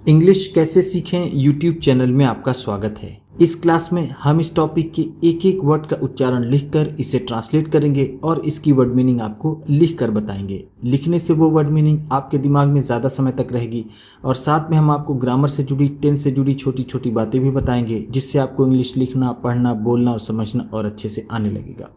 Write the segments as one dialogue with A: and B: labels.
A: English कैसे सीखें YouTube channel में आपका स्वागत है। इस क्लास में हम इस टॉपिक के एक एक वर्ड का उच्चारण लिखकर इसे ट्रांसलेट करेंगे और इसकी वर्ड मीनिंग आपको लिखकर बताएंगे। लिखने से वो वर्ड मीनिंग आपके दिमाग में ज़्यादा समय तक रहेगी और साथ में हम आपको ग्रामर से जुड़ी, टेंस से जुड़ी छोटी छोटी बातें भी बताएंगे, जिससे आपको इंग्लिश लिखना, पढ़ना, बोलना और समझना और अच्छे से आने लगेगा।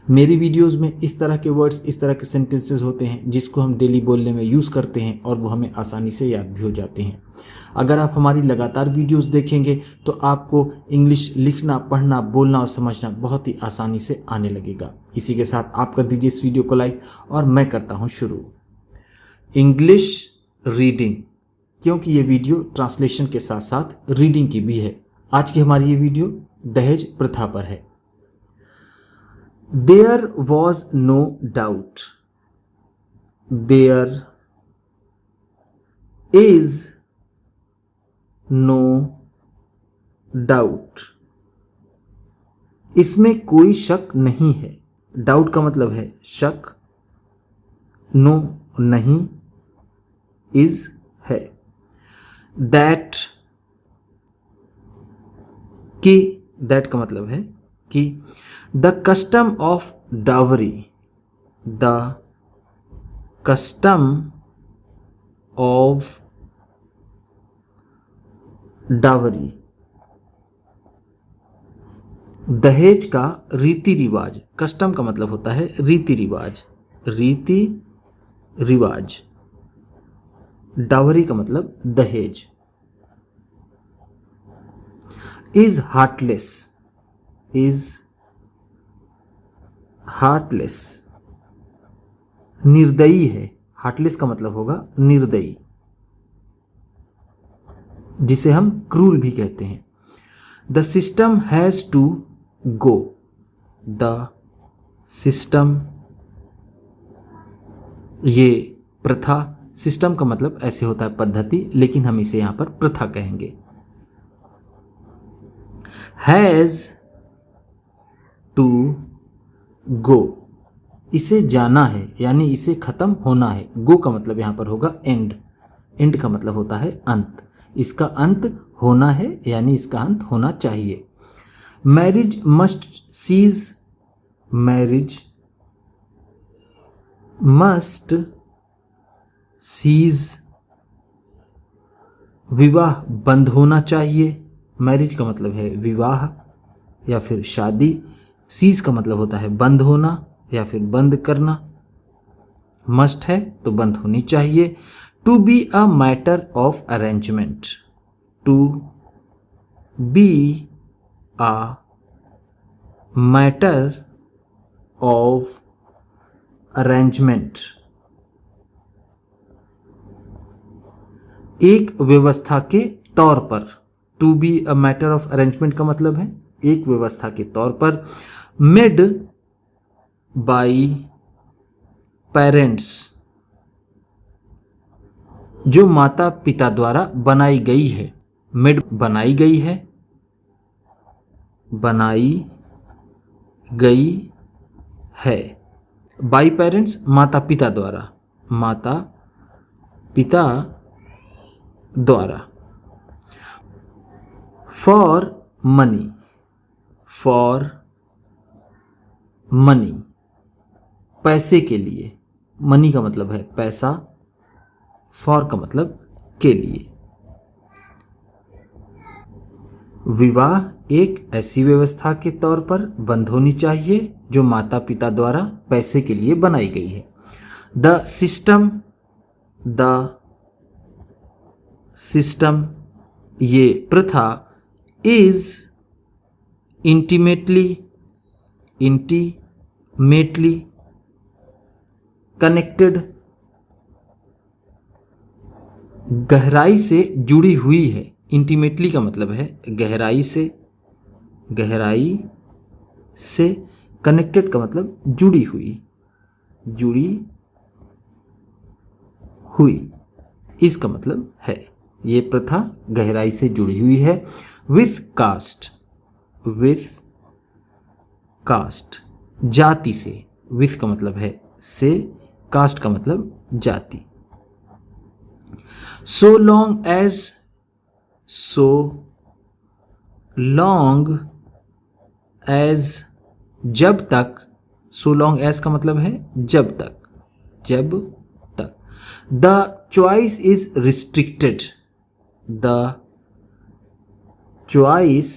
A: मेरी वीडियोस में इस तरह के वर्ड्स, इस तरह के सेंटेंसेस होते हैं जिसको हम डेली बोलने में यूज़ करते हैं और वो हमें आसानी से याद भी हो जाते हैं। अगर आप हमारी लगातार वीडियोस देखेंगे तो आपको इंग्लिश लिखना, पढ़ना, बोलना और समझना बहुत ही आसानी से आने लगेगा। इसी के साथ आप कर दीजिए इस वीडियो को लाइक और मैं करता हूँ शुरू। इंग्लिश रीडिंग, क्योंकि ये वीडियो ट्रांसलेशन के साथ साथ रीडिंग की भी है। आज की हमारी ये वीडियो दहेज प्रथा पर है। There was no doubt. There is no doubt. इसमें कोई शक नहीं है। डाउट का मतलब है शक, नो नहीं, इज है। दैट कि, दैट का मतलब है कि the custom of dowry, the custom of dowry, दहेज का रीति रिवाज। कस्टम का मतलब होता है रीति रिवाज, रीति रिवाज। डावरी का मतलब दहेज। इज हार्टलेस, इज हार्टलेस, निर्दयी है। हार्टलेस का मतलब होगा निर्दयी, जिसे हम क्रूल भी कहते हैं। The system has to go, the system, ये प्रथा, सिस्टम का मतलब ऐसे होता है पद्धति, लेकिन हम इसे यहां पर प्रथा कहेंगे। हैज टू गो, इसे जाना है, यानी इसे खत्म होना है। गो का मतलब यहां पर होगा एंड, एंड का मतलब होता है अंत। इसका अंत होना है, यानी इसका अंत होना चाहिए। Marriage must cease, marriage must cease, विवाह बंद होना चाहिए। मैरिज का मतलब है विवाह या फिर शादी। सीज का मतलब होता है बंद होना या फिर बंद करना। मस्ट है तो बंद होनी चाहिए। To be a matter of arrangement, to be a matter of arrangement, एक व्यवस्था के तौर पर। To be a matter of arrangement का मतलब है एक व्यवस्था के तौर पर। मेड बाई पेरेंट्स, जो माता पिता द्वारा बनाई गई है। मेड बनाई गई है, बनाई गई है। बाई पेरेंट्स माता पिता द्वारा, माता पिता द्वारा। फॉर मनी, फॉर मनी, पैसे के लिए। मनी का मतलब है पैसा, फॉर का मतलब के लिए। विवाह एक ऐसी व्यवस्था के तौर पर बंद होनी चाहिए जो माता पिता द्वारा पैसे के लिए बनाई गई है। द सिस्टम, द सिस्टम, ये प्रथा। इज इंटीमेटली, इंटीमेटली कनेक्टेड, गहराई से जुड़ी हुई है। इंटीमेटली का मतलब है गहराई से, गहराई से। कनेक्टेड का मतलब जुड़ी हुई, जुड़ी हुई, इसका मतलब है ये प्रथा गहराई से जुड़ी हुई है। विथ कास्ट, विथ कास्ट, जाति से। विथ का मतलब है से, कास्ट का मतलब जाति। So long as so long as, जब तक, सो लॉन्ग एज का मतलब है जब तक, जब तक। The choice is restricted, the choice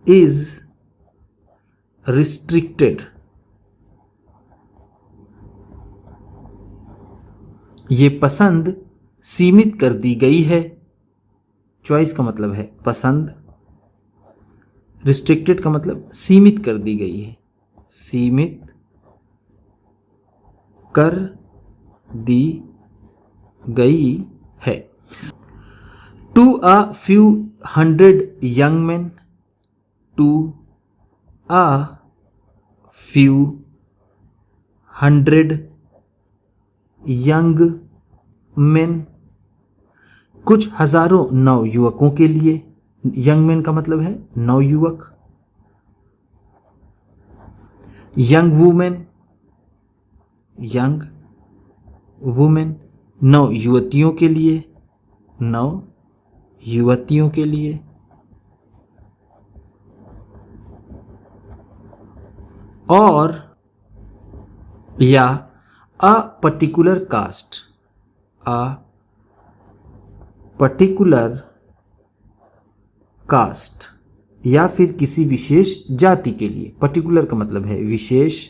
A: is restricted, ये पसंद सीमित कर दी गई है। चॉइस का मतलब है पसंद, रिस्ट्रिक्टेड का मतलब सीमित कर दी गई है, सीमित कर दी गई है। To a few hundred young man, to a few hundred young man, कुछ हजारों नवयुवकों के लिए। यंग मैन का मतलब है नवयुवक। यंग वुमेन, यंग वुमेन, नव युवतियों के लिए, नव युवतियों के लिए। और या a particular caste, a particular caste, या फिर किसी विशेष जाति के लिए। पर्टिकुलर का मतलब है विशेष,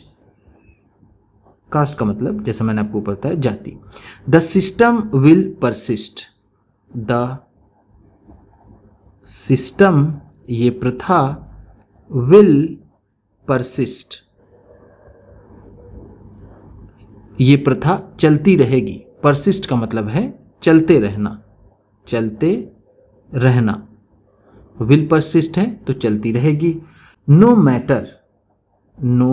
A: कास्ट का मतलब जैसे मैंने आपको ऊपर बताया जाति। The system will persist, the system, ये प्रथा, विल परसिस्ट, ये प्रथा चलती रहेगी। परसिस्ट का मतलब है चलते रहना, चलते रहना। विल परसिस्ट है तो चलती रहेगी। नो मैटर, नो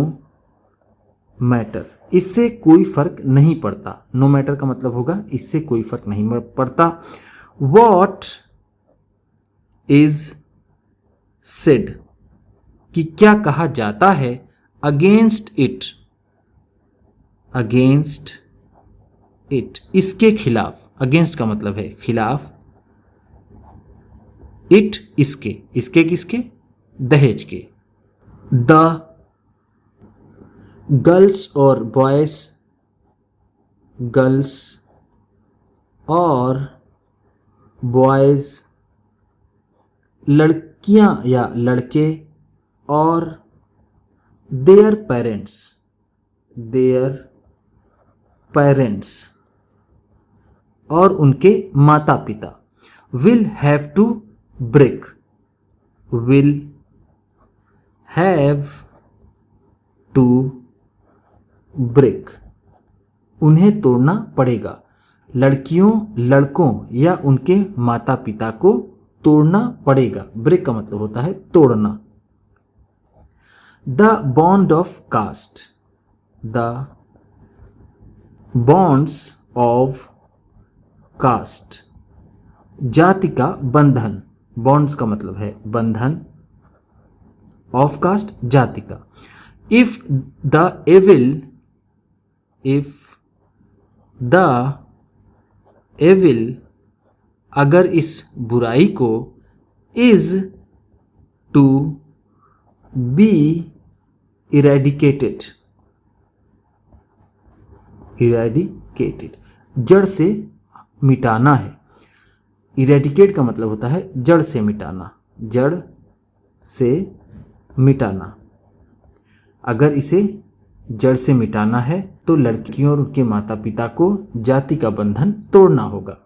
A: मैटर, इससे कोई फर्क नहीं पड़ता। नो मैटर का मतलब होगा इससे कोई फर्क नहीं पड़ता। वॉट इज सेड, कि क्या कहा जाता है। अगेंस्ट इट, अगेंस्ट इट, इसके खिलाफ। अगेंस्ट का मतलब है खिलाफ, इट इसके, इसके किसके, दहेज के। द गर्ल्स और बॉयज, गर्ल्स और बॉयज, लड़कियां या लड़के, और देयर पेरेंट्स, देयर पेरेंट्स, और उनके माता पिता। Will have to break, will have to break, उन्हें तोड़ना पड़ेगा। लड़कियों, लड़कों या उनके माता पिता को तोड़ना पड़ेगा। ब्रेक का मतलब होता है तोड़ना। The bond of caste, the bonds of caste, जाति का बंधन। बॉन्ड्स का मतलब है बंधन, ऑफ कास्ट जाति का। If the evil, if the evil, अगर इस बुराई को, is to be eradicated, eradicated, जड़ से मिटाना है। इरेडिकेट का मतलब होता है जड़ से मिटाना, जड़ से मिटाना। अगर इसे जड़ से मिटाना है तो लड़कियों और उनके माता पिता को जाति का बंधन तोड़ना होगा।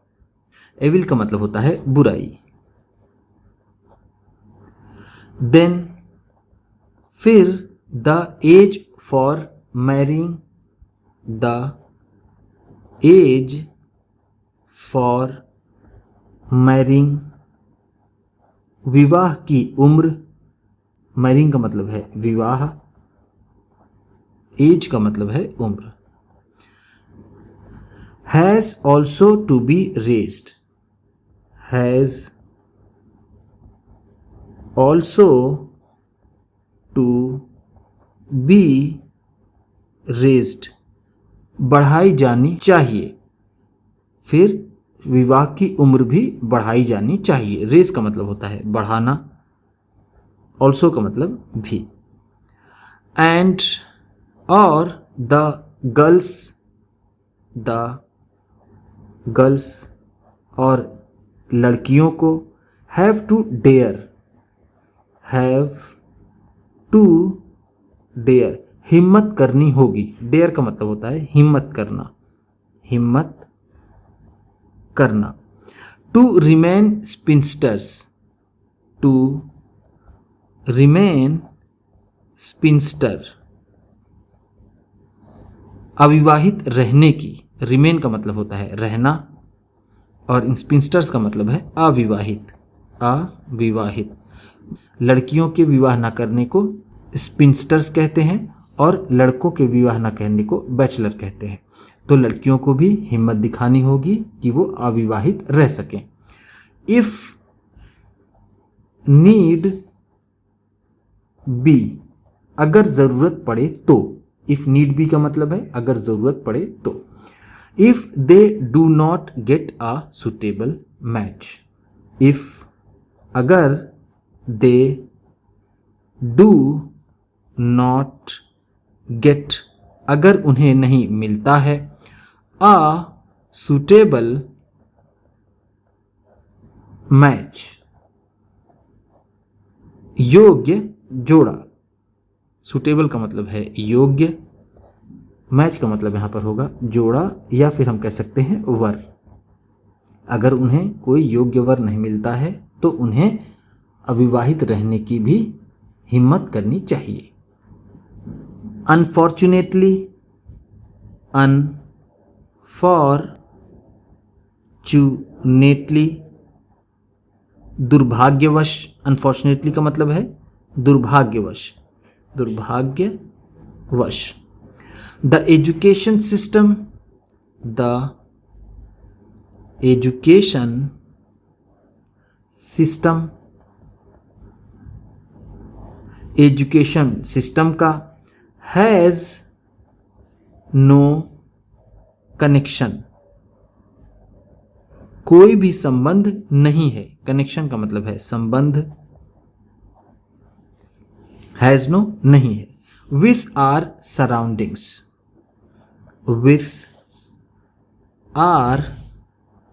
A: एविल का मतलब होता है बुराई। देन, फिर, the age for marrying, the age for marrying, विवाह की उम्र। मैरिंग का मतलब है विवाह, एज का मतलब है उम्र। Has also to be raised, has also to be raised, बढ़ाई जानी चाहिए। फिर विवाह की उम्र भी बढ़ाई जानी चाहिए। रेस का मतलब होता है बढ़ाना, ऑल्सो का मतलब भी। एंड और द गर्ल्स और लड़कियों को हैव टू डेयर हिम्मत करनी होगी। डेयर का मतलब होता है हिम्मत करना। टू रिमेन स्पिंस्टर अविवाहित रहने की। रिमेन का मतलब होता है रहना और स्पिंस्टर्स का मतलब है अविवाहित। लड़कियों के विवाह न करने को स्पिंस्टर्स कहते हैं और लड़कों के विवाह न करने को बैचलर कहते हैं। तो लड़कियों को भी हिम्मत दिखानी होगी कि वो अविवाहित रह सकें। इफ नीड बी अगर ज़रूरत पड़े तो। इफ नीड बी का मतलब है अगर ज़रूरत पड़े तो। If they do not get a suitable match. If अगर दे डू नॉट गेट अगर उन्हें नहीं मिलता है अ सुटेबल मैच योग्य जोड़ा। सुटेबल का मतलब है योग्य, मैच का मतलब यहाँ पर होगा जोड़ा या फिर हम कह सकते हैं वर। अगर उन्हें कोई योग्य वर नहीं मिलता है तो उन्हें अविवाहित रहने की भी हिम्मत करनी चाहिए। अनफॉर्चुनेटली दुर्भाग्यवश। अनफॉर्चुनेटली का मतलब है दुर्भाग्यवश। द एजुकेशन सिस्टम का हैज़ नो कनेक्शन कोई भी संबंध नहीं है। कनेक्शन का मतलब है संबंध, हैज़ नो नहीं है। विथ आर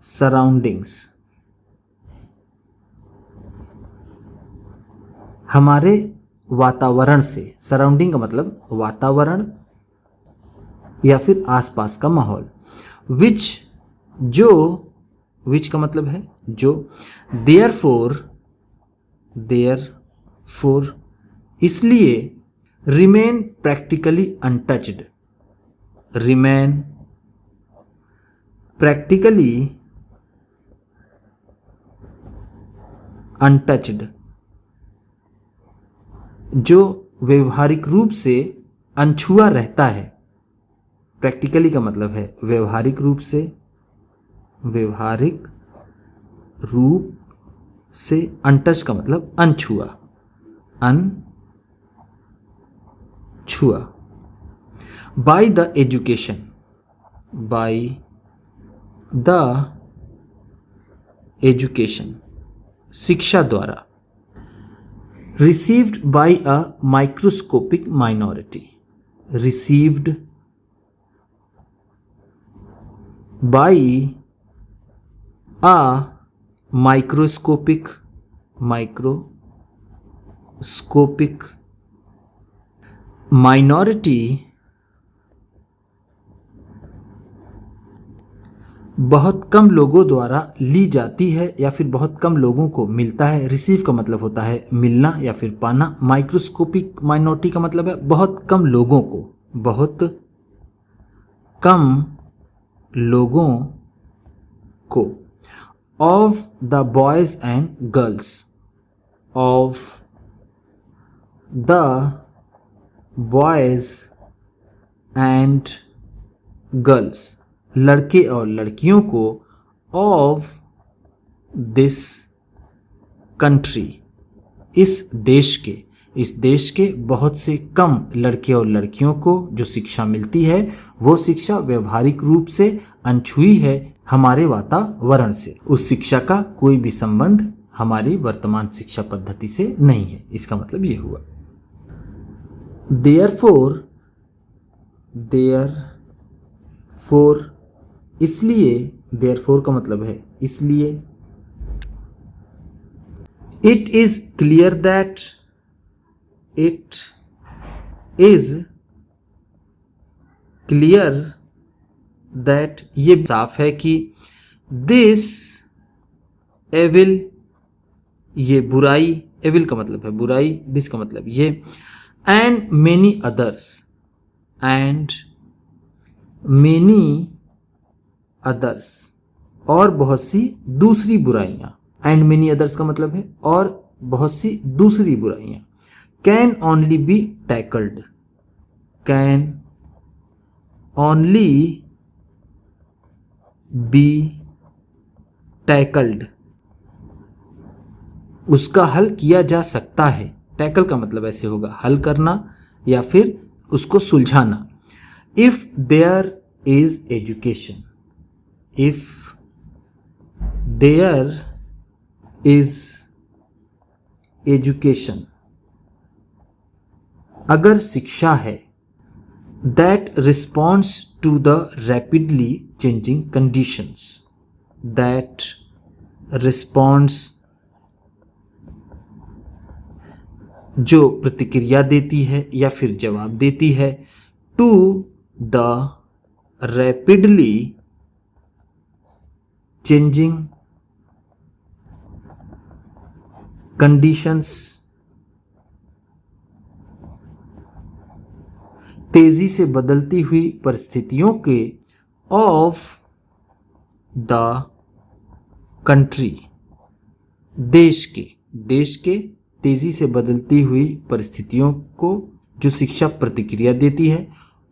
A: सराउंडिंग्स हमारे वातावरण से। सराउंडिंग का मतलब वातावरण या फिर आसपास का माहौल। विच का मतलब है जो। देयरफॉर इसलिए रिमेन प्रैक्टिकली अनटच्ड जो व्यवहारिक रूप से अनछुआ रहता है। प्रैक्टिकली का मतलब है व्यवहारिक रूप से अनटच का मतलब अनछुआ। बाय द एजुकेशन शिक्षा द्वारा। Received by a microscopic minority. Received by a microscopic minority बहुत कम लोगों द्वारा ली जाती है या फिर बहुत कम लोगों को मिलता है। रिसीव का मतलब होता है मिलना या फिर पाना। माइक्रोस्कोपिक माइनॉरिटी का मतलब है बहुत कम लोगों को। Of the boys and girls लड़के और लड़कियों को। ऑफ दिस कंट्री इस देश के बहुत से कम लड़के और लड़कियों को जो शिक्षा मिलती है वो शिक्षा व्यवहारिक रूप से अनछुई है, हमारे वातावरण से। उस शिक्षा का कोई भी संबंध हमारी वर्तमान शिक्षा पद्धति से नहीं है। इसका मतलब ये हुआ। देयरफॉर इसलिए, देयरफॉर का मतलब है इसलिए। It is clear that, it is clear that ये साफ है कि दिस एविल, ये बुराई, एविल का मतलब है बुराई, दिस का मतलब ये, and many others, and many others और बहुत सी दूसरी बुराइयां, एंड मेनी अदर्स का मतलब है और बहुत सी दूसरी बुराइयां, can only B tackled, can only B tackled, उसका हल किया जा सकता है। टैकल का मतलब ऐसे होगा हल करना या फिर उसको सुलझाना। If there is education, if there is education, अगर शिक्षा है, that responds to the rapidly changing conditions, that responds जो प्रतिक्रिया देती है या फिर जवाब देती है, to the rapidly changing conditions, तेजी से बदलती हुई परिस्थितियों के, ऑफ द कंट्री, देश के तेजी से बदलती हुई परिस्थितियों को जो शिक्षा प्रतिक्रिया देती है,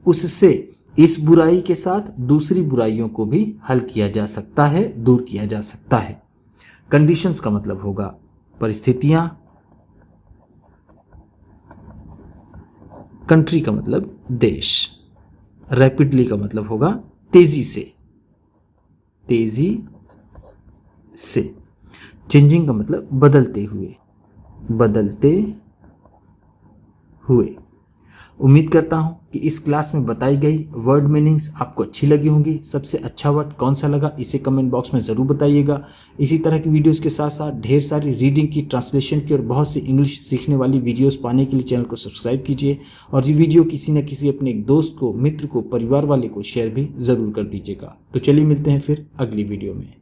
A: उससे इस बुराई के साथ दूसरी बुराइयों को भी हल किया जा सकता है, दूर किया जा सकता है। कंडीशंस का मतलब होगा परिस्थितियां, कंट्री का मतलब देश, रैपिडली का मतलब होगा तेजी से, तेजी से, चेंजिंग का मतलब बदलते हुए, बदलते हुए। उम्मीद करता हूं कि इस क्लास में बताई गई वर्ड मीनिंग्स आपको अच्छी लगी होंगी। सबसे अच्छा वर्ड कौन सा लगा इसे कमेंट बॉक्स में ज़रूर बताइएगा। इसी तरह की वीडियोस के साथ साथ ढेर सारी रीडिंग की, ट्रांसलेशन की और बहुत सी इंग्लिश सीखने वाली वीडियोस पाने के लिए चैनल को सब्सक्राइब कीजिए और ये वीडियो किसी न किसी अपने एक दोस्त को, मित्र को, परिवार वाले को शेयर भी ज़रूर कर दीजिएगा। तो चलिए मिलते हैं फिर अगली वीडियो में।